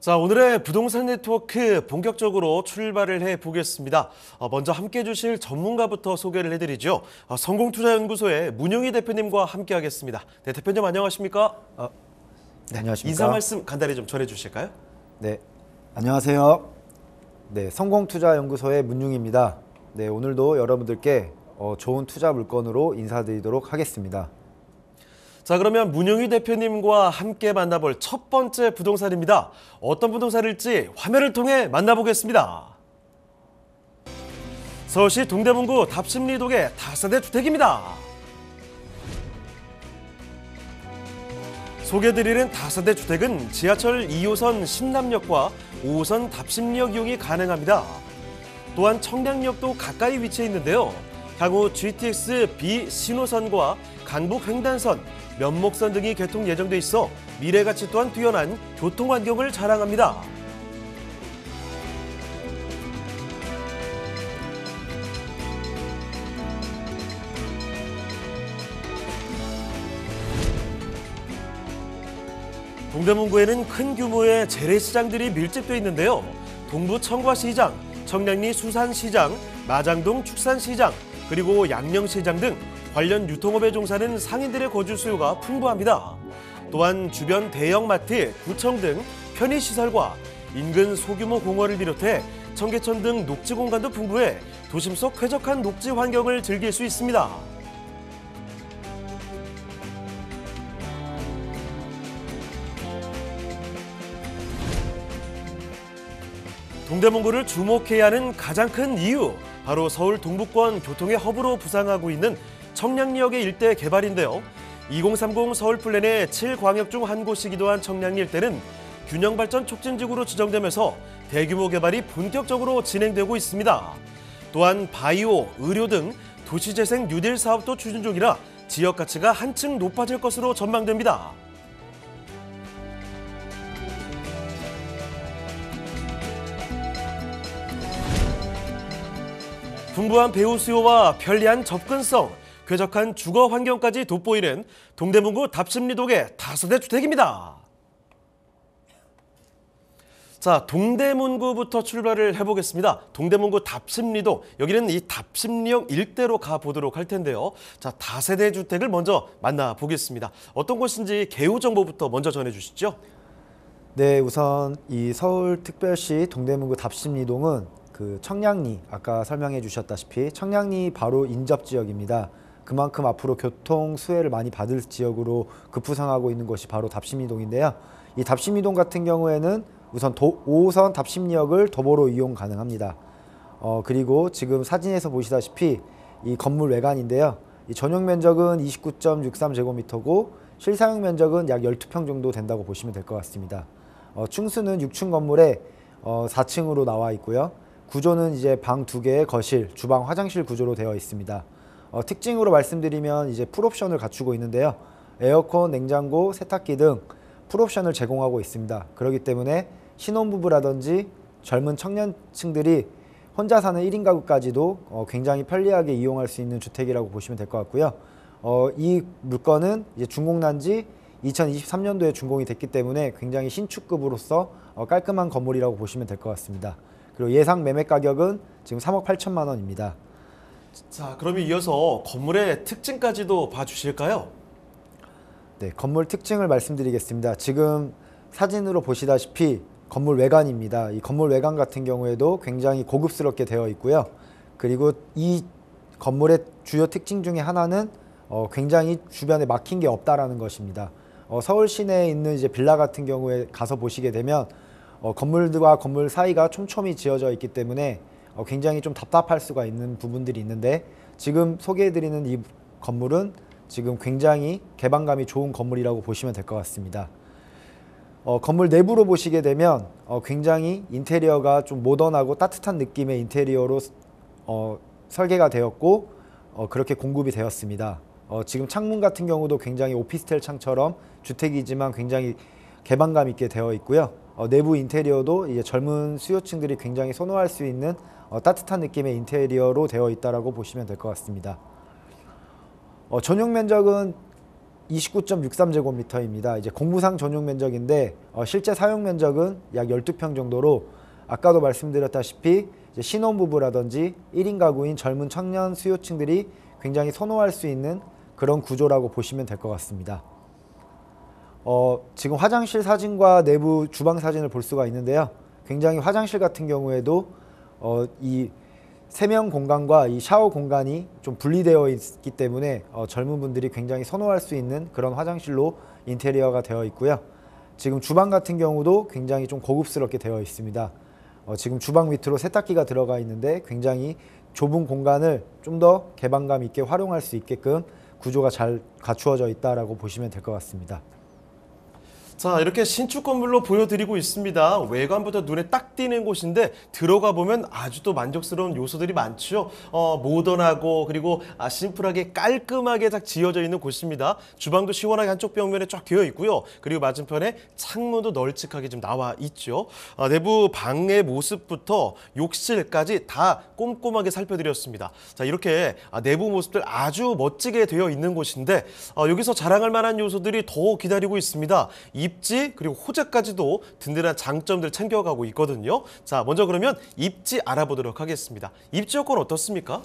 자, 오늘의 부동산 네트워크 본격적으로 출발을 해보겠습니다. 먼저 함께해 주실 전문가부터 소개를 해드리죠. 성공투자연구소의 문용희 대표님과 함께하겠습니다. 네, 대표님 안녕하십니까? 네, 안녕하십니까? 인사 말씀 간단히 좀 전해주실까요? 네, 안녕하세요. 네, 성공투자연구소의 문용희입니다. 네, 오늘도 여러분들께 좋은 투자 물건으로 인사드리도록 하겠습니다. 자, 그러면 문용희 대표님과 함께 만나볼 첫 번째 부동산입니다. 어떤 부동산일지 화면을 통해 만나보겠습니다. 서울시 동대문구 답심리동의 다세대 주택입니다. 소개해드리는 다세대 주택은 지하철 2호선 신남역과 5호선 답심리역 이용이 가능합니다. 또한 청량역도 가까이 위치해 있는데요. 향후 GTX B 신호선과 강북 횡단선, 면목선 등이 개통 예정돼 있어 미래가치 또한 뛰어난 교통환경을 자랑합니다. 동대문구에는 큰 규모의 재래시장들이 밀집돼 있는데요. 동부 청과시장, 청량리 수산시장, 마장동 축산시장, 그리고 양령시장 등 관련 유통업에 종사하는 상인들의 거주 수요가 풍부합니다. 또한 주변 대형마트, 구청 등 편의시설과 인근 소규모 공원을 비롯해 청계천 등 녹지 공간도 풍부해 도심 속 쾌적한 녹지 환경을 즐길 수 있습니다. 동대문구를 주목해야 하는 가장 큰 이유, 바로 서울 동부권 교통의 허브로 부상하고 있는 청량리역의 일대 개발인데요. 2030 서울 플랜의 7광역 중 한 곳이기도 한 청량리 일대는 균형발전 촉진지구로 지정되면서 대규모 개발이 본격적으로 진행되고 있습니다. 또한 바이오, 의료 등 도시재생 뉴딜 사업도 추진 중이라 지역 가치가 한층 높아질 것으로 전망됩니다. 풍부한 배후 수요와 편리한 접근성, 쾌적한 주거 환경까지 돋보이는 동대문구 답심리동의 다세대 주택입니다. 자, 동대문구부터 출발을 해보겠습니다. 동대문구 답심리동, 여기는 이 답심리역 일대로 가보도록 할 텐데요. 자, 다세대 주택을 먼저 만나보겠습니다. 어떤 곳인지 개요 정보부터 먼저 전해주시죠. 네, 우선 이 서울특별시 동대문구 답심리동은 그 청량리, 아까 설명해 주셨다시피 청량리 바로 인접 지역입니다. 그만큼 앞으로 교통 수혜를 많이 받을 지역으로 급부상하고 있는 곳이 바로 답심리동인데요. 이 답심리동 같은 경우에는 우선 5호선 답심리역을 도보로 이용 가능합니다. 그리고 지금 사진에서 보시다시피 이 건물 외관인데요. 이 전용 면적은 29.63제곱미터고 실사용 면적은 약 12평 정도 된다고 보시면 될 것 같습니다. 층수는 6층 건물에 4층으로 나와 있고요. 구조는 이제 방 2개의 거실, 주방, 화장실 구조로 되어 있습니다. 특징으로 말씀드리면 이제 풀옵션을 갖추고 있는데요. 에어컨, 냉장고, 세탁기 등 풀옵션을 제공하고 있습니다. 그렇기 때문에 신혼부부라든지 젊은 청년층들이 혼자 사는 1인 가구까지도 굉장히 편리하게 이용할 수 있는 주택이라고 보시면 될 것 같고요. 이 물건은 이제 준공난 지 2023년도에 준공이 됐기 때문에 굉장히 신축급으로서 깔끔한 건물이라고 보시면 될 것 같습니다. 그리고 예상 매매 가격은 지금 3억 8천만 원입니다. 자, 그러면 이어서 건물의 특징까지도 봐주실까요? 네, 건물 특징을 말씀드리겠습니다. 지금 사진으로 보시다시피 건물 외관입니다. 이 건물 외관 같은 경우에도 굉장히 고급스럽게 되어 있고요. 그리고 이 건물의 주요 특징 중에 하나는 굉장히 주변에 막힌 게 없다라는 것입니다. 서울 시내에 있는 이제 빌라 같은 경우에 가서 보시게 되면 건물과 건물 사이가 촘촘히 지어져 있기 때문에 굉장히 좀 답답할 수가 있는 부분들이 있는데, 지금 소개해드리는 이 건물은 지금 굉장히 개방감이 좋은 건물이라고 보시면 될 것 같습니다. 건물 내부로 보시게 되면 굉장히 인테리어가 좀 모던하고 따뜻한 느낌의 인테리어로 설계가 되었고 그렇게 공급이 되었습니다. 지금 창문 같은 경우도 굉장히 오피스텔 창처럼 주택이지만 굉장히 개방감 있게 되어 있고요. 내부 인테리어도 이제 젊은 수요층들이 굉장히 선호할 수 있는 따뜻한 느낌의 인테리어로 되어 있다고 보시면 될 것 같습니다. 전용 면적은 29.63제곱미터입니다. 이제 공무상 전용 면적인데 실제 사용 면적은 약 12평 정도로 아까도 말씀드렸다시피 이제 신혼부부라든지 1인 가구인 젊은 청년 수요층들이 굉장히 선호할 수 있는 그런 구조라고 보시면 될 것 같습니다. 지금 화장실 사진과 내부 주방 사진을 볼 수가 있는데요. 굉장히 화장실 같은 경우에도 이 세면 공간과 이 샤워 공간이 좀 분리되어 있기 때문에 젊은 분들이 굉장히 선호할 수 있는 그런 화장실로 인테리어가 되어 있고요. 지금 주방 같은 경우도 굉장히 좀 고급스럽게 되어 있습니다. 지금 주방 밑으로 세탁기가 들어가 있는데 굉장히 좁은 공간을 좀 더 개방감 있게 활용할 수 있게끔 구조가 잘 갖추어져 있다라고 보시면 될 것 같습니다. 자, 이렇게 신축 건물로 보여드리고 있습니다. 외관부터 눈에 딱 띄는 곳인데 들어가 보면 아주 또 만족스러운 요소들이 많죠. 모던하고 그리고 심플하게 깔끔하게 딱 지어져 있는 곳입니다. 주방도 시원하게 한쪽 벽면에 쫙 되어 있고요. 그리고 맞은편에 창문도 널찍하게 좀 나와 있죠. 내부 방의 모습부터 욕실까지 다 꼼꼼하게 살펴드렸습니다. 자, 이렇게 내부 모습들 아주 멋지게 되어 있는 곳인데 여기서 자랑할 만한 요소들이 더 기다리고 있습니다. 입지 그리고 호재까지도 든든한 장점들 챙겨가고 있거든요. 자, 먼저 그러면 입지 알아보도록 하겠습니다. 입지 여건 어떻습니까?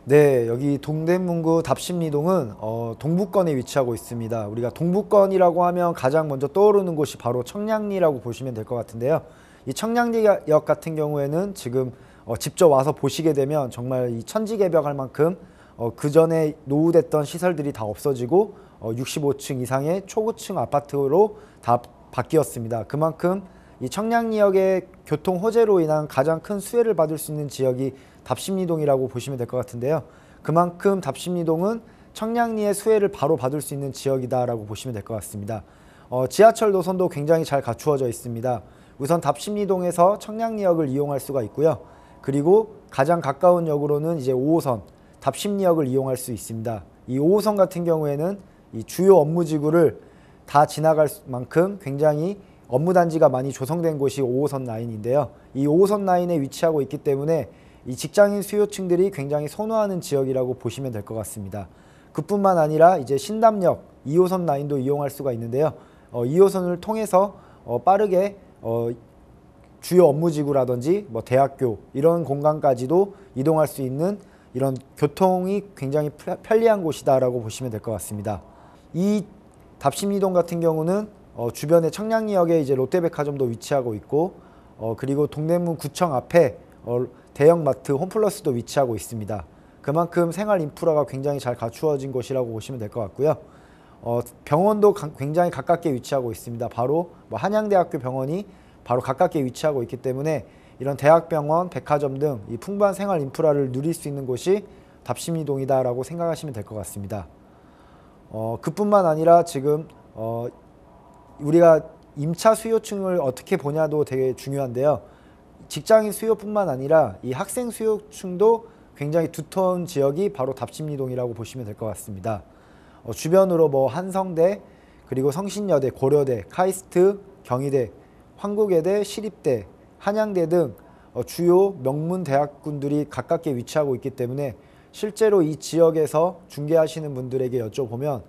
네, 여기 동대문구 답심리동은 동북권에 위치하고 있습니다. 우리가 동북권이라고 하면 가장 먼저 떠오르는 곳이 바로 청량리라고 보시면 될 것 같은데요. 이 청량리역 같은 경우에는 지금 직접 와서 보시게 되면 정말 이 천지개벽할 만큼 그 전에 노후됐던 시설들이 다 없어지고 65층 이상의 초고층 아파트로 다 바뀌었습니다. 그만큼 이 청량리역의 교통 호재로 인한 가장 큰 수혜를 받을 수 있는 지역이 답심리동이라고 보시면 될 것 같은데요. 그만큼 답심리동은 청량리의 수혜를 바로 받을 수 있는 지역이다라고 보시면 될 것 같습니다. 지하철 노선도 굉장히 잘 갖추어져 있습니다. 우선 답심리동에서 청량리역을 이용할 수가 있고요. 그리고 가장 가까운 역으로는 이제 5호선 답심리역을 이용할 수 있습니다. 이 5호선 같은 경우에는 이 주요 업무지구를 다 지나갈 만큼 굉장히 업무단지가 많이 조성된 곳이 5호선 라인인데요. 이 5호선 라인에 위치하고 있기 때문에 이 직장인 수요층들이 굉장히 선호하는 지역이라고 보시면 될 것 같습니다. 그뿐만 아니라 이제 신담역 2호선 라인도 이용할 수가 있는데요. 2호선을 통해서 빠르게 주요 업무지구라든지 뭐 대학교 이런 공간까지도 이동할 수 있는 이런 교통이 굉장히 편리한 곳이다라고 보시면 될 것 같습니다. 이 답심리동 같은 경우는 주변에 청량리역에 이제 롯데백화점도 위치하고 있고 그리고 동대문 구청 앞에 대형마트 홈플러스도 위치하고 있습니다. 그만큼 생활 인프라가 굉장히 잘 갖추어진 곳이라고 보시면 될 것 같고요. 병원도 굉장히 가깝게 위치하고 있습니다. 바로 뭐 한양대학교 병원이 바로 가깝게 위치하고 있기 때문에 이런 대학병원, 백화점 등 이 풍부한 생활 인프라를 누릴 수 있는 곳이 답심리동이다라고 생각하시면 될 것 같습니다. 그뿐만 아니라 지금 우리가 임차 수요층을 어떻게 보냐도 되게 중요한데요. 직장인 수요뿐만 아니라 이 학생 수요층도 굉장히 두터운 지역이 바로 답심리동이라고 보시면 될 것 같습니다. 주변으로 뭐 한성대, 그리고 성신여대, 고려대, 카이스트, 경희대, 한국외대, 시립대, 한양대 등 주요 명문 대학군들이 가깝게 위치하고 있기 때문에 실제로 이 지역에서 중개하시는 분들에게 여쭤보면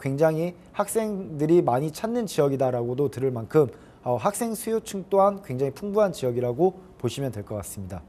굉장히 학생들이 많이 찾는 지역이다라고도 들을 만큼 학생 수요층 또한 굉장히 풍부한 지역이라고 보시면 될 것 같습니다.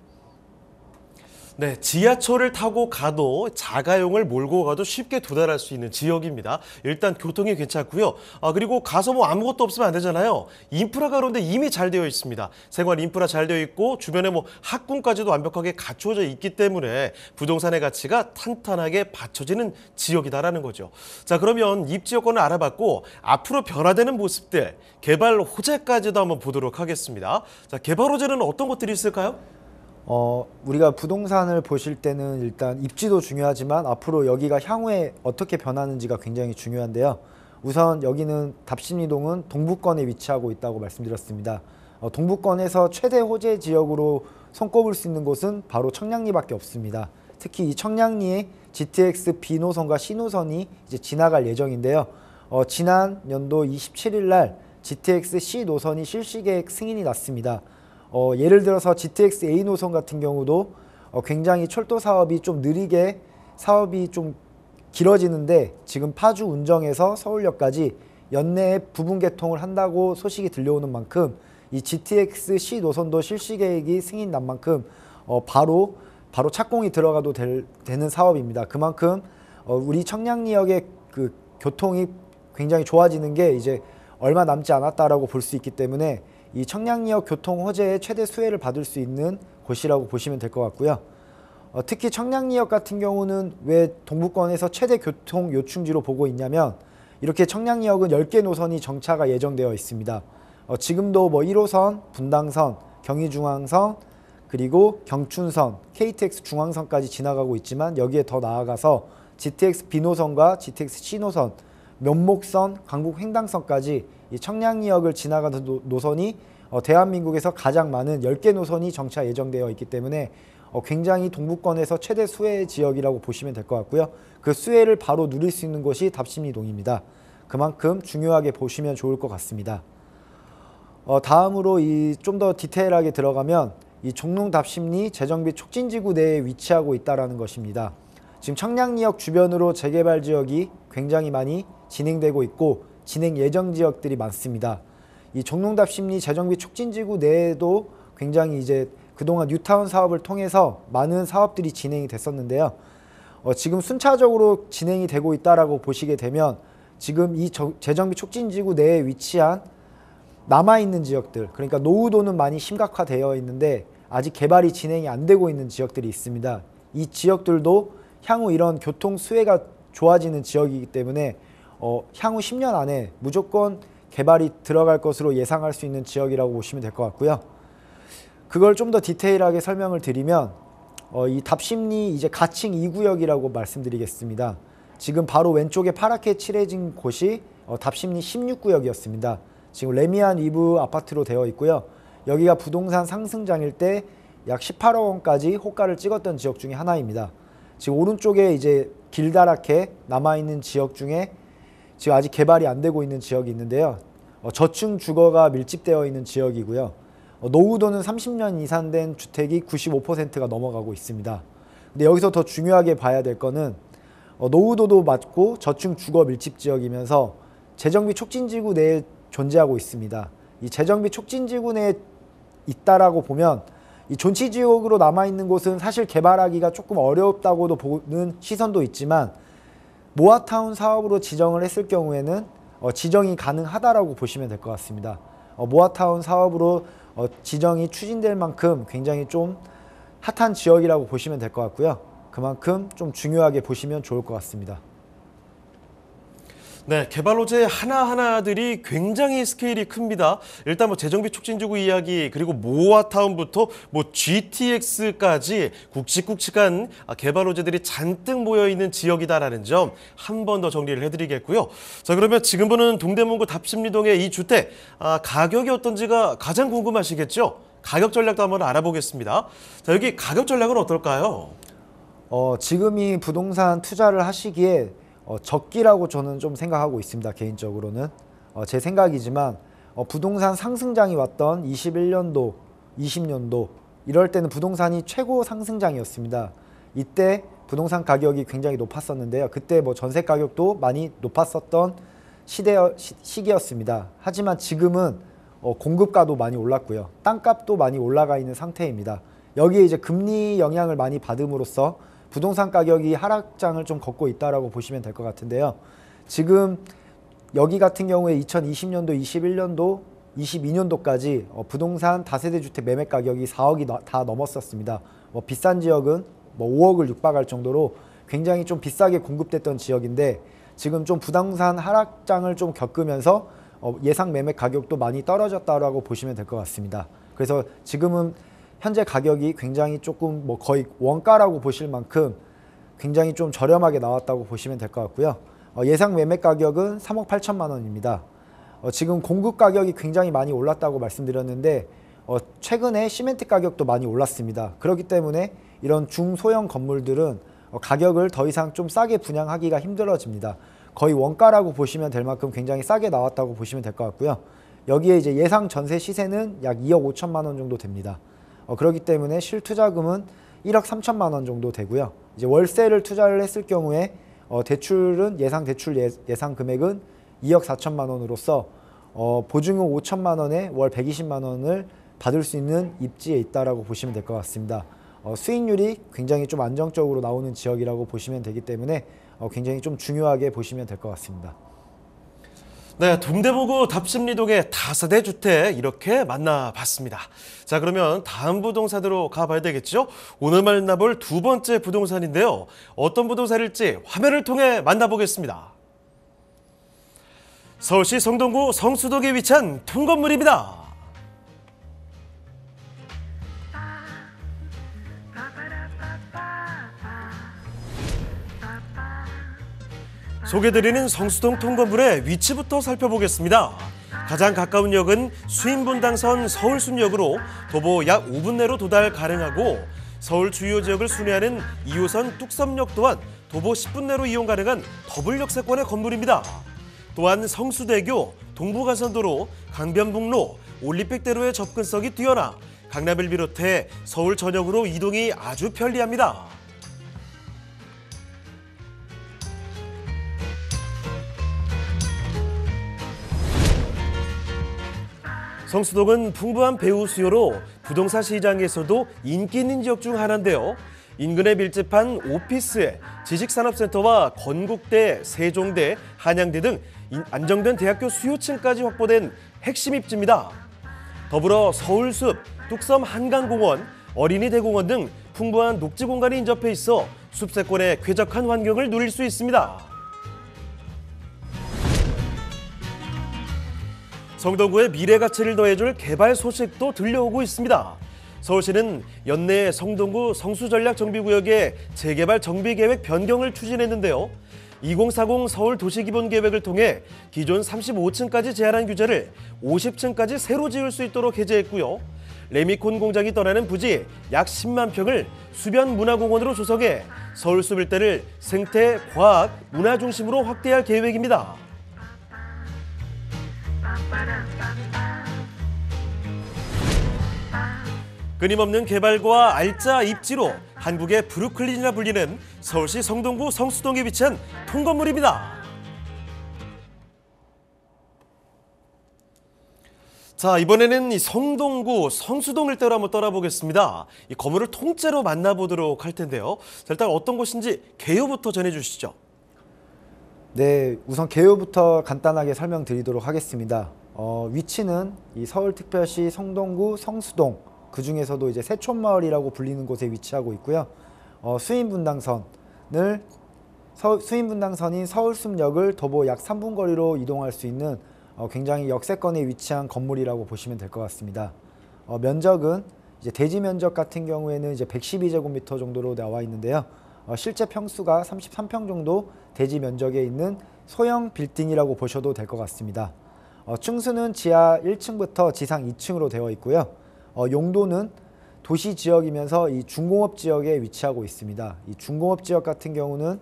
네, 지하철을 타고 가도 자가용을 몰고 가도 쉽게 도달할 수 있는 지역입니다. 일단 교통이 괜찮고요. 그리고 가서 뭐 아무것도 없으면 안 되잖아요. 인프라가 그런데 이미 잘 되어 있습니다. 생활 인프라 잘 되어 있고 주변에 뭐 학군까지도 완벽하게 갖추어져 있기 때문에 부동산의 가치가 탄탄하게 받쳐지는 지역이다라는 거죠. 자, 그러면 입지 여건을 알아봤고 앞으로 변화되는 모습들, 개발 호재까지도 한번 보도록 하겠습니다. 자, 개발 호재는 어떤 것들이 있을까요? 우리가 부동산을 보실 때는 일단 입지도 중요하지만 앞으로 여기가 향후에 어떻게 변하는지가 굉장히 중요한데요. 우선 여기는 답심리동은 동북권에 위치하고 있다고 말씀드렸습니다. 동북권에서 최대 호재 지역으로 손꼽을 수 있는 곳은 바로 청량리밖에 없습니다. 특히 이 청량리에 GTX B 노선과 C 노선이 이제 지나갈 예정인데요. 지난 연도 27일 날 GTX C 노선이 실시계획 승인이 났습니다. 예를 들어서 GTX A 노선 같은 경우도 굉장히 철도 사업이 좀 느리게 사업이 좀 길어지는데 지금 파주 운정에서 서울역까지 연내에 부분 개통을 한다고 소식이 들려오는 만큼 이 GTX C 노선도 실시 계획이 승인 난 만큼 바로 착공이 들어가도 되는 사업입니다. 그만큼 우리 청량리역의 그 교통이 굉장히 좋아지는 게 이제 얼마 남지 않았다라고 볼 수 있기 때문에 이 청량리역 교통 호재의 최대 수혜를 받을 수 있는 곳이라고 보시면 될 것 같고요. 특히 청량리역 같은 경우는 왜 동부권에서 최대 교통 요충지로 보고 있냐면 이렇게 청량리역은 10개 노선이 정차가 예정되어 있습니다. 지금도 뭐 1호선, 분당선, 경의중앙선, 그리고 경춘선, KTX 중앙선까지 지나가고 있지만 여기에 더 나아가서 GTX B노선과 GTX C노선, 면목선, 강북 횡단선까지 이 청량리역을 지나가는 노선이 대한민국에서 가장 많은 10개 노선이 정차 예정되어 있기 때문에 굉장히 동부권에서 최대 수혜 지역이라고 보시면 될 것 같고요. 그 수혜를 바로 누릴 수 있는 곳이 답심리동입니다. 그만큼 중요하게 보시면 좋을 것 같습니다. 다음으로 좀 더 디테일하게 들어가면 이 종롱 답심리 재정비 촉진지구 내에 위치하고 있다는 것입니다. 지금 청량리역 주변으로 재개발 지역이 굉장히 많이 진행되고 있고 진행 예정 지역들이 많습니다. 이 종롱 답심리 재정비 촉진지구 내에도 굉장히 이제 그동안 뉴타운 사업을 통해서 많은 사업들이 진행이 됐었는데요. 지금 순차적으로 진행이 되고 있다라고 보시게 되면 지금 이 재정비 촉진지구 내에 위치한 남아있는 지역들, 그러니까 노후도는 많이 심각화되어 있는데 아직 개발이 진행이 안 되고 있는 지역들이 있습니다. 이 지역들도 향후 이런 교통 수혜가 좋아지는 지역이기 때문에 향후 10년 안에 무조건 개발이 들어갈 것으로 예상할 수 있는 지역이라고 보시면 될 것 같고요. 그걸 좀 더 디테일하게 설명을 드리면 이 답심리 이제 가칭 2구역이라고 말씀드리겠습니다. 지금 바로 왼쪽에 파랗게 칠해진 곳이 답심리 16구역이었습니다. 지금 레미안 위브 아파트로 되어 있고요. 여기가 부동산 상승장일 때 약 18억 원까지 호가를 찍었던 지역 중에 하나입니다. 지금 오른쪽에 이제 길다랗게 남아있는 지역 중에 지금 아직 개발이 안 되고 있는 지역이 있는데요. 저층 주거가 밀집되어 있는 지역이고요. 노후도는 30년 이상 된 주택이 95%가 넘어가고 있습니다. 근데 여기서 더 중요하게 봐야 될 거는 노후도도 맞고 저층 주거 밀집 지역이면서 재정비 촉진지구 내에 존재하고 있습니다. 이 재정비 촉진지구 내에 있다라고 보면 이 존치지역으로 남아있는 곳은 사실 개발하기가 조금 어렵다고도 보는 시선도 있지만 모아타운 사업으로 지정을 했을 경우에는 지정이 가능하다라고 보시면 될 것 같습니다. 모아타운 사업으로 지정이 추진될 만큼 굉장히 좀 핫한 지역이라고 보시면 될 것 같고요. 그만큼 좀 중요하게 보시면 좋을 것 같습니다. 네, 개발 호재 하나하나들이 굉장히 스케일이 큽니다. 일단 뭐 재정비 촉진지구 이야기, 그리고 모아타운부터 뭐 GTX까지 굵직굵직한 개발 호재들이 잔뜩 모여있는 지역이다라는 점 한 번 더 정리를 해드리겠고요. 자, 그러면 지금 보는 동대문구 답심리동의 이 주택, 가격이 어떤지가 가장 궁금하시겠죠? 가격 전략도 한번 알아보겠습니다. 자, 여기 가격 전략은 어떨까요? 지금 이 부동산 투자를 하시기에 적기라고 저는 좀 생각하고 있습니다. 개인적으로는 제 생각이지만 부동산 상승장이 왔던 21년도, 20년도 이럴 때는 부동산이 최고 상승장이었습니다. 이때 부동산 가격이 굉장히 높았었는데요. 그때 뭐 전세 가격도 많이 높았었던 시기였습니다. 하지만 지금은 공급가도 많이 올랐고요. 땅값도 많이 올라가 있는 상태입니다. 여기에 이제 금리 영향을 많이 받음으로써 부동산 가격이 하락장을 좀 걷고 있다라고 보시면 될 것 같은데요. 지금 여기 같은 경우에 2020년도, 21년도, 22년도까지 부동산 다세대 주택 매매 가격이 4억이 다 넘었었습니다. 비싼 지역은 5억을 육박할 정도로 굉장히 좀 비싸게 공급됐던 지역인데 지금 좀 부동산 하락장을 좀 겪으면서 예상 매매 가격도 많이 떨어졌다라고 보시면 될 것 같습니다. 그래서 지금은 현재 가격이 굉장히 조금 거의 원가라고 보실 만큼 굉장히 좀 저렴하게 나왔다고 보시면 될 것 같고요. 예상 매매 가격은 3억 8천만 원입니다. 지금 공급 가격이 굉장히 많이 올랐다고 말씀드렸는데 최근에 시멘트 가격도 많이 올랐습니다. 그렇기 때문에 이런 중소형 건물들은 가격을 더 이상 좀 싸게 분양하기가 힘들어집니다. 거의 원가라고 보시면 될 만큼 굉장히 싸게 나왔다고 보시면 될 것 같고요. 여기에 이제 예상 전세 시세는 약 2억 5천만 원 정도 됩니다. 그렇기 때문에 실투자금은 1억 3천만 원 정도 되고요. 이제 월세를 투자를 했을 경우에 대출은 예상 금액은 2억 4천만 원으로서 보증금 5천만 원에 월 120만 원을 받을 수 있는 입지에 있다라고 보시면 될 것 같습니다. 수익률이 굉장히 좀 안정적으로 나오는 지역이라고 보시면 되기 때문에 굉장히 좀 중요하게 보시면 될 것 같습니다. 네, 동대문구 답심리동의 다세대 주택 이렇게 만나봤습니다. 자, 그러면 다음 부동산으로 가봐야 되겠죠? 오늘 만나볼 두 번째 부동산인데요. 어떤 부동산일지 화면을 통해 만나보겠습니다. 서울시 성동구 성수동에 위치한 통건물입니다. 소개드리는 성수동 통건물의 위치부터 살펴보겠습니다. 가장 가까운 역은 수인분당선 서울숲역으로 도보 약 5분 내로 도달 가능하고 서울 주요 지역을 순회하는 2호선 뚝섬역 또한 도보 10분 내로 이용 가능한 더블 역세권의 건물입니다. 또한 성수대교, 동부가선도로, 강변북로, 올림픽대로의 접근성이 뛰어나 강남을 비롯해 서울 전역으로 이동이 아주 편리합니다. 성수동은 풍부한 배후 수요로 부동산 시장에서도 인기 있는 지역 중 하나인데요. 인근에 밀집한 오피스에 지식산업센터와 건국대, 세종대, 한양대 등 안정된 대학교 수요층까지 확보된 핵심 입지입니다. 더불어 서울숲, 뚝섬 한강공원, 어린이대공원 등 풍부한 녹지 공간이 인접해 있어 숲세권의 쾌적한 환경을 누릴 수 있습니다. 성동구의 미래 가치를 더해줄 개발 소식도 들려오고 있습니다. 서울시는 연내 성동구 성수전략정비구역의 재개발 정비계획 변경을 추진했는데요. 2040 서울 도시기본계획을 통해 기존 35층까지 제한한 규제를 50층까지 새로 지을 수 있도록 해제했고요. 레미콘 공장이 떠나는 부지 약 10만 평을 수변 문화공원으로 조성해 서울숲 일대를 생태, 과학, 문화 중심으로 확대할 계획입니다. 끊임없는 개발과 알짜 입지로 한국의 브루클린이라 불리는 서울시 성동구 성수동에 위치한 통건물입니다. 자, 이번에는 이 성동구 성수동 일대로 한번 떠나보겠습니다. 이 건물을 통째로 만나보도록 할 텐데요. 자, 일단 어떤 곳인지 개요부터 전해주시죠. 네, 우선 개요부터 간단하게 설명드리도록 하겠습니다. 위치는 이 서울특별시 성동구 성수동, 그 중에서도 이제 세촌마을이라고 불리는 곳에 위치하고 있고요. 수인분당선인 서울숲역을 도보 약 3분 거리로 이동할 수 있는 굉장히 역세권에 위치한 건물이라고 보시면 될 것 같습니다. 면적은 이제 대지 면적 같은 경우에는 이제 112제곱미터 정도로 나와 있는데요. 실제 평수가 33평 정도 대지 면적에 있는 소형 빌딩이라고 보셔도 될 것 같습니다. 층수는 지하 1층부터 지상 2층으로 되어 있고요. 용도는 도시 지역이면서 이 중공업 지역에 위치하고 있습니다. 이 중공업 지역 같은 경우는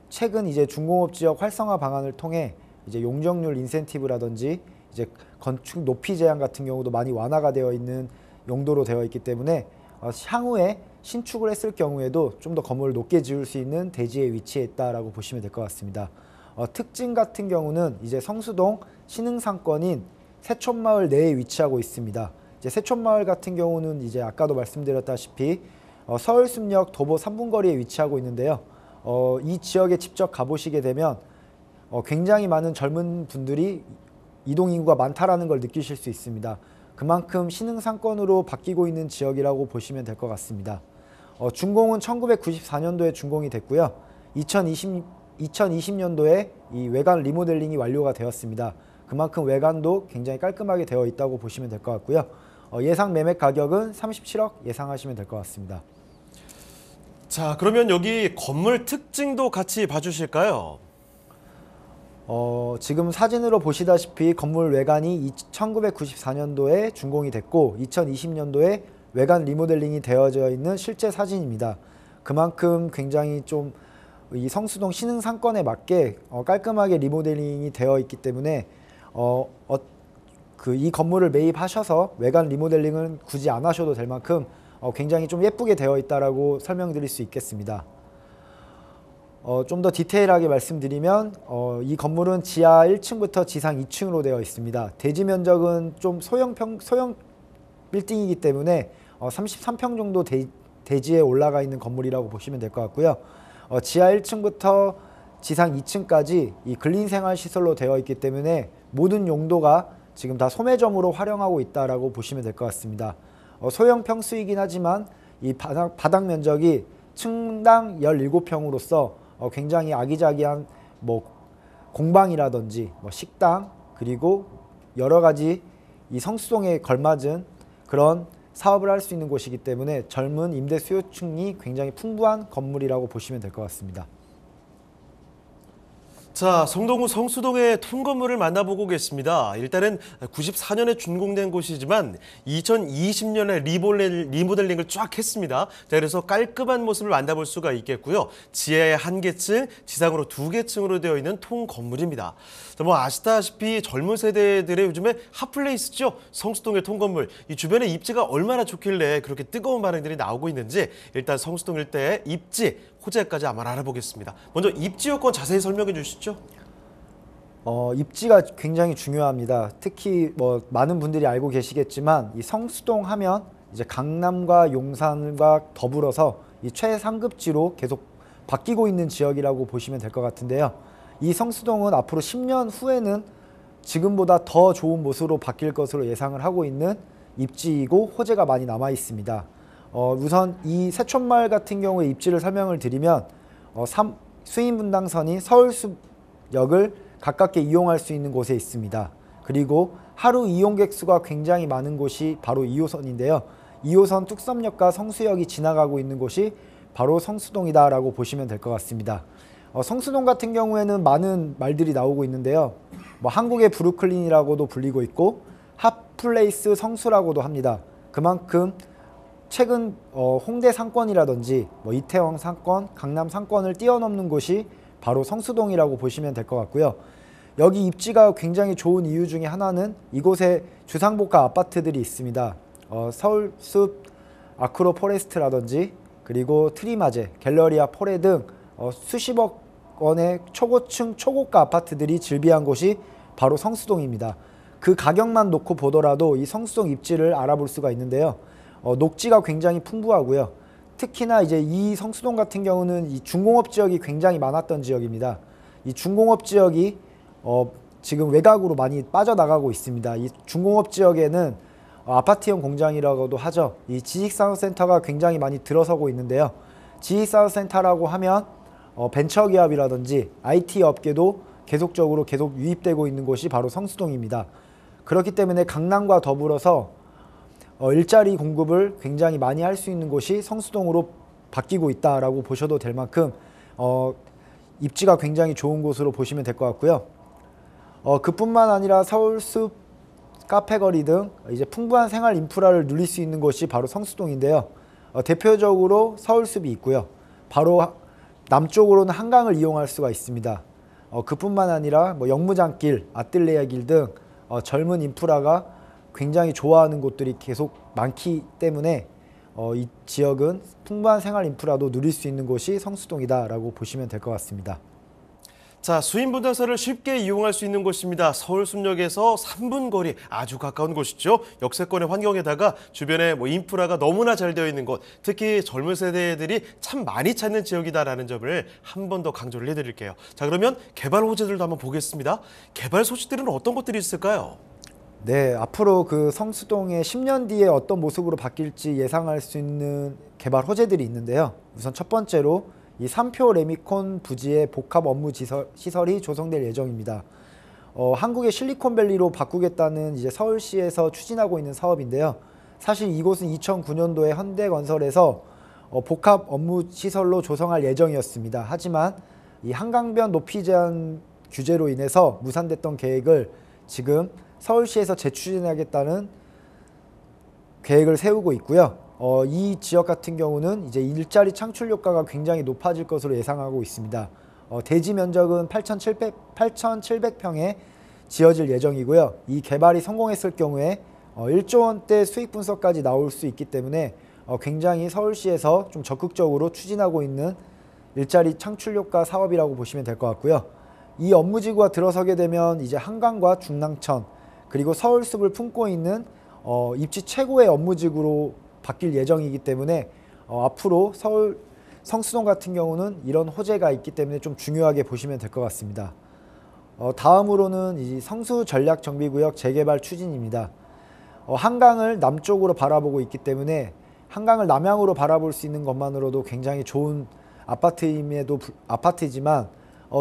최근 이제 중공업 지역 활성화 방안을 통해 이제 용적률 인센티브라든지 이제 건축 높이 제한 같은 경우도 많이 완화가 되어 있는 용도로 되어 있기 때문에 향후에 신축을 했을 경우에도 좀 더 건물을 높게 지을 수 있는 대지에 위치해 있다라고 보시면 될 것 같습니다. 특징 같은 경우는 이제 성수동 신흥상권인 세촌마을 내에 위치하고 있습니다. 이제 세촌마을 같은 경우는 이제 아까도 말씀드렸다시피 서울숲역 도보 3분 거리에 위치하고 있는데요. 이 지역에 직접 가보시게 되면 굉장히 많은 젊은 분들이 이동인구가 많다라는 걸 느끼실 수 있습니다. 그만큼 신흥상권으로 바뀌고 있는 지역이라고 보시면 될 것 같습니다. 준공은 1994년도에 준공이 됐고요. 2020년도에 이 외관 리모델링이 완료가 되었습니다. 그만큼 외관도 굉장히 깔끔하게 되어 있다고 보시면 될 것 같고요. 예상 매매 가격은 37억 예상하시면 될 것 같습니다. 자, 그러면 여기 건물 특징도 같이 봐주실까요? 지금 사진으로 보시다시피 건물 외관이 1994년도에 준공이 됐고 2020년도에 외관 리모델링이 되어져 있는 실제 사진입니다. 그만큼 굉장히 좀 이 성수동 신흥상권에 맞게 깔끔하게 리모델링이 되어 있기 때문에 이 건물을 매입하셔서 외관 리모델링은 굳이 안 하셔도 될 만큼 굉장히 좀 예쁘게 되어 있다라고 설명드릴 수 있겠습니다. 좀 더 디테일하게 말씀드리면 이 건물은 지하 1층부터 지상 2층으로 되어 있습니다. 대지 면적은 좀 소형 빌딩이기 때문에 33평 정도 대지에 올라가 있는 건물이라고 보시면 될 것 같고요. 지하 1층부터 지상 2층까지 이 근린생활시설로 되어 있기 때문에 모든 용도가 지금 다 소매점으로 활용하고 있다라고 보시면 될 것 같습니다. 소형 평수이긴 하지만 이 바닥 면적이 층당 17평으로서 굉장히 아기자기한 공방이라든지 식당 그리고 여러 가지 이 성수동에 걸맞은 그런 사업을 할 수 있는 곳이기 때문에 젊은 임대 수요층이 굉장히 풍부한 건물이라고 보시면 될 것 같습니다. 자, 성동구 성수동의 통건물을 만나보고 계십니다. 일단은 94년에 준공된 곳이지만 2020년에 리모델링을 쫙 했습니다. 자, 그래서 깔끔한 모습을 만나볼 수가 있겠고요. 지하에 1개층, 지상으로 2개층으로 되어 있는 통건물입니다. 자, 아시다시피 젊은 세대들의 요즘에 핫플레이스죠. 성수동의 통건물. 이 주변에 입지가 얼마나 좋길래 그렇게 뜨거운 반응들이 나오고 있는지 일단 성수동 일대의 입지, 호재까지 한번 알아보겠습니다. 먼저 입지 요건 자세히 설명해 주시죠. 입지가 굉장히 중요합니다. 특히 많은 분들이 알고 계시겠지만 이 성수동 하면 이제 강남과 용산과 더불어서 이 최상급지로 계속 바뀌고 있는 지역이라고 보시면 될 것 같은데요. 이 성수동은 앞으로 10년 후에는 지금보다 더 좋은 모습으로 바뀔 것으로 예상을 하고 있는 입지이고 호재가 많이 남아 있습니다. 우선 이 세촌마을 같은 경우에 입지를 설명을 드리면 수인분당선이 서울숲역을 가깝게 이용할 수 있는 곳에 있습니다. 그리고 하루 이용객 수가 굉장히 많은 곳이 바로 2호선인데요. 2호선 뚝섬역과 성수역이 지나가고 있는 곳이 바로 성수동이다라고 보시면 될 것 같습니다. 성수동 같은 경우에는 많은 말들이 나오고 있는데요. 한국의 브루클린이라고도 불리고 있고 핫플레이스 성수라고도 합니다. 그만큼 최근 홍대 상권이라든지 이태원 상권, 강남 상권을 뛰어넘는 곳이 바로 성수동이라고 보시면 될 것 같고요. 여기 입지가 굉장히 좋은 이유 중에 하나는 이곳에 주상복합 아파트들이 있습니다. 서울숲 아크로 포레스트라든지 그리고 트리마제, 갤러리아 포레 등 수십억 원의 초고층 초고가 아파트들이 즐비한 곳이 바로 성수동입니다. 그 가격만 놓고 보더라도 이 성수동 입지를 알아볼 수가 있는데요. 녹지가 굉장히 풍부하고요. 특히나 이제 이 성수동 같은 경우는 이 중공업 지역이 굉장히 많았던 지역입니다. 이 중공업 지역이 지금 외곽으로 많이 빠져나가고 있습니다. 이 중공업 지역에는 아파트형 공장이라고도 하죠. 이 지식산업센터가 굉장히 많이 들어서고 있는데요. 지식산업센터라고 하면 벤처기업이라든지 IT 업계도 계속 유입되고 있는 곳이 바로 성수동입니다. 그렇기 때문에 강남과 더불어서 일자리 공급을 굉장히 많이 할 수 있는 곳이 성수동으로 바뀌고 있다라고 보셔도 될 만큼 입지가 굉장히 좋은 곳으로 보시면 될 것 같고요. 그뿐만 아니라 서울숲 카페거리 등 이제 풍부한 생활 인프라를 누릴 수 있는 곳이 바로 성수동인데요. 대표적으로 서울숲이 있고요. 바로 남쪽으로는 한강을 이용할 수가 있습니다. 그뿐만 아니라 영무장길, 아뜰레야길 등 젊은 인프라가 굉장히 좋아하는 곳들이 계속 많기 때문에 이 지역은 풍부한 생활 인프라도 누릴 수 있는 곳이 성수동이다라고 보시면 될 것 같습니다. 자, 수인분당선을 쉽게 이용할 수 있는 곳입니다. 서울숲역에서 3분 거리, 아주 가까운 곳이죠. 역세권의 환경에다가 주변에 인프라가 너무나 잘 되어 있는 곳, 특히 젊은 세대들이 참 많이 찾는 지역이다라는 점을 한 번 더 강조를 해드릴게요. 자, 그러면 개발 호재들도 한번 보겠습니다. 개발 소식들은 어떤 것들이 있을까요? 네, 앞으로 그 성수동의 10년 뒤에 어떤 모습으로 바뀔지 예상할 수 있는 개발 호재들이 있는데요. 우선 첫 번째로 이 3표 레미콘 부지의 복합 업무 시설이 조성될 예정입니다. 한국의 실리콘밸리로 바꾸겠다는 이제 서울시에서 추진하고 있는 사업인데요. 사실 이곳은 2009년도에 현대건설에서 복합 업무 시설로 조성할 예정이었습니다. 하지만 이 한강변 높이 제한 규제로 인해서 무산됐던 계획을 지금 서울시에서 재추진하겠다는 계획을 세우고 있고요. 이 지역 같은 경우는 이제 일자리 창출 효과가 굉장히 높아질 것으로 예상하고 있습니다. 대지 면적은 8,700평에 지어질 예정이고요. 이 개발이 성공했을 경우에 1조 원대 수익 분석까지 나올 수 있기 때문에 굉장히 서울시에서 좀 적극적으로 추진하고 있는 일자리 창출 효과 사업이라고 보시면 될 것 같고요. 이 업무지구가 들어서게 되면 이제 한강과 중랑천 그리고 서울숲을 품고 있는 입지 최고의 업무지구로 바뀔 예정이기 때문에 앞으로 서울 성수동 같은 경우는 이런 호재가 있기 때문에 좀 중요하게 보시면 될 것 같습니다. 다음으로는 이 성수 전략정비구역 재개발 추진입니다. 한강을 남쪽으로 바라보고 있기 때문에 한강을 남향으로 바라볼 수 있는 것만으로도 굉장히 좋은 아파트이지만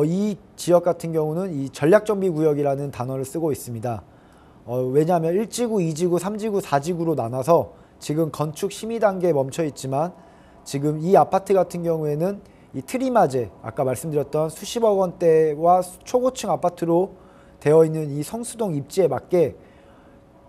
이 지역 같은 경우는 이 전략정비구역이라는 단어를 쓰고 있습니다. 왜냐하면 1지구, 2지구, 3지구, 4지구로 나눠서 지금 건축 심의 단계에 멈춰 있지만 지금 이 아파트 같은 경우에는 이 트리마제, 아까 말씀드렸던 수십억 원대와 초고층 아파트로 되어 있는 이 성수동 입지에 맞게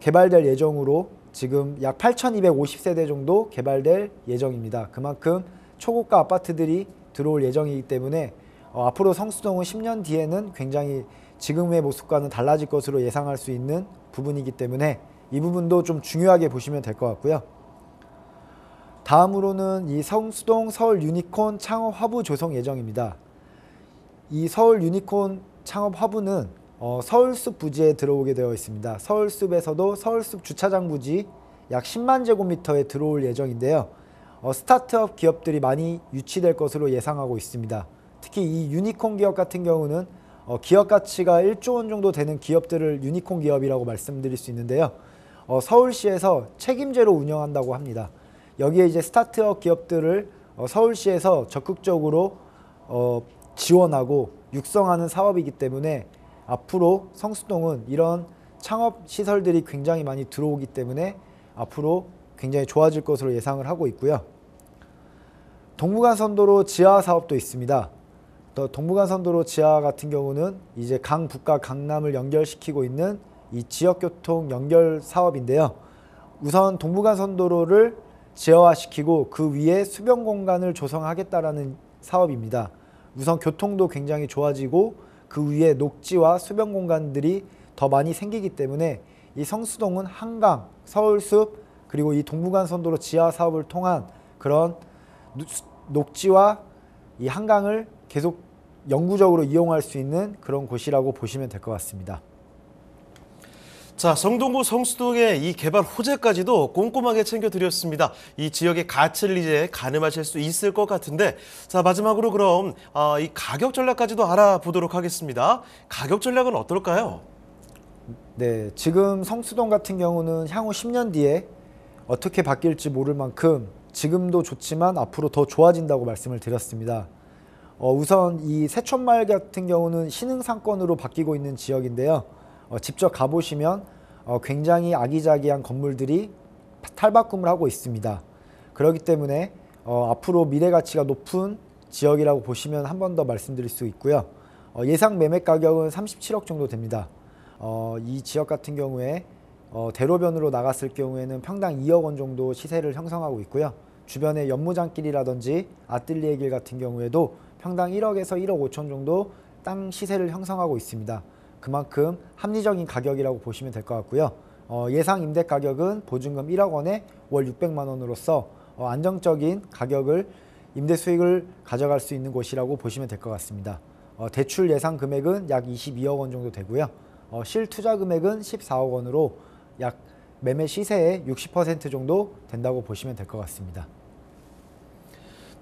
개발될 예정으로 지금 약 8,250세대 정도 개발될 예정입니다. 그만큼 초고가 아파트들이 들어올 예정이기 때문에 앞으로 성수동은 10년 뒤에는 굉장히 지금의 모습과는 달라질 것으로 예상할 수 있는 부분이기 때문에 이 부분도 좀 중요하게 보시면 될 것 같고요. 다음으로는 이 성수동 서울 유니콘 창업 허브 조성 예정입니다. 이 서울 유니콘 창업 허브는 서울숲 부지에 들어오게 되어 있습니다. 서울숲에서도 서울숲 주차장 부지 약 10만 제곱미터에 들어올 예정인데요. 스타트업 기업들이 많이 유치될 것으로 예상하고 있습니다. 특히 이 유니콘 기업 같은 경우는 기업 가치가 1조 원 정도 되는 기업들을 유니콘 기업이라고 말씀드릴 수 있는데요. 서울시에서 책임제로 운영한다고 합니다. 여기에 이제 스타트업 기업들을 서울시에서 적극적으로 지원하고 육성하는 사업이기 때문에 앞으로 성수동은 이런 창업 시설들이 굉장히 많이 들어오기 때문에 앞으로 굉장히 좋아질 것으로 예상을 하고 있고요. 동부간선도로 지하 사업도 있습니다. 동부간선도로 지하 같은 경우는 이제 강북과 강남을 연결시키고 있는 이 지역교통 연결 사업인데요. 우선 동부간선도로를 지하화시키고 그 위에 수변 공간을 조성하겠다라는 사업입니다. 우선 교통도 굉장히 좋아지고 그 위에 녹지와 수변 공간들이 더 많이 생기기 때문에 이 성수동은 한강, 서울숲 그리고 이 동부간선도로 지하 사업을 통한 그런 녹지와 이 한강을 계속 영구적으로 이용할 수 있는 그런 곳이라고 보시면 될 것 같습니다. 자, 성동구 성수동의 이 개발 호재까지도 꼼꼼하게 챙겨드렸습니다. 이 지역의 가치를 이제 가늠하실 수 있을 것 같은데, 자, 마지막으로 그럼 이 가격 전략까지도 알아보도록 하겠습니다. 가격 전략은 어떨까요? 네, 지금 성수동 같은 경우는 향후 10년 뒤에 어떻게 바뀔지 모를 만큼 지금도 좋지만 앞으로 더 좋아진다고 말씀을 드렸습니다. 우선 이 세촌마을 같은 경우는 신흥상권으로 바뀌고 있는 지역인데요. 직접 가보시면 굉장히 아기자기한 건물들이 탈바꿈을 하고 있습니다. 그렇기 때문에 앞으로 미래 가치가 높은 지역이라고 보시면 한 번 더 말씀드릴 수 있고요. 예상 매매 가격은 37억 정도 됩니다. 이 지역 같은 경우에 대로변으로 나갔을 경우에는 평당 2억 원 정도 시세를 형성하고 있고요. 주변에 연무장길이라든지 아뜰리에 길 같은 경우에도 평당 1억에서 1억 5천 정도 땅 시세를 형성하고 있습니다. 그만큼 합리적인 가격이라고 보시면 될 것 같고요. 예상 임대 가격은 보증금 1억 원에 월 600만 원으로서 안정적인 가격을 임대 수익을 가져갈 수 있는 곳이라고 보시면 될 것 같습니다. 대출 예상 금액은 약 22억 원 정도 되고요. 실투자 금액은 14억 원으로 약 매매 시세의 60% 정도 된다고 보시면 될 것 같습니다.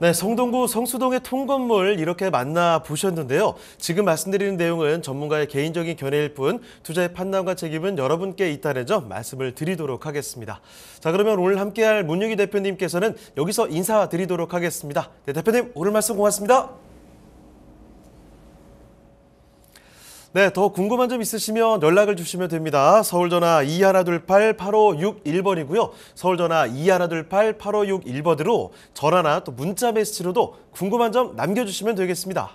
네, 성동구 성수동의 통건물 이렇게 만나보셨는데요. 지금 말씀드리는 내용은 전문가의 개인적인 견해일 뿐 투자의 판단과 책임은 여러분께 있다는 점 말씀을 드리도록 하겠습니다. 자, 그러면 오늘 함께할 문유기 대표님께서는 여기서 인사드리도록 하겠습니다. 네, 대표님 오늘 말씀 고맙습니다. 네, 더 궁금한 점 있으시면 연락을 주시면 됩니다. 서울전화 2128-8561번이고요. 서울전화 2128-8561번으로 전화나 또 문자 메시지로도 궁금한 점 남겨주시면 되겠습니다.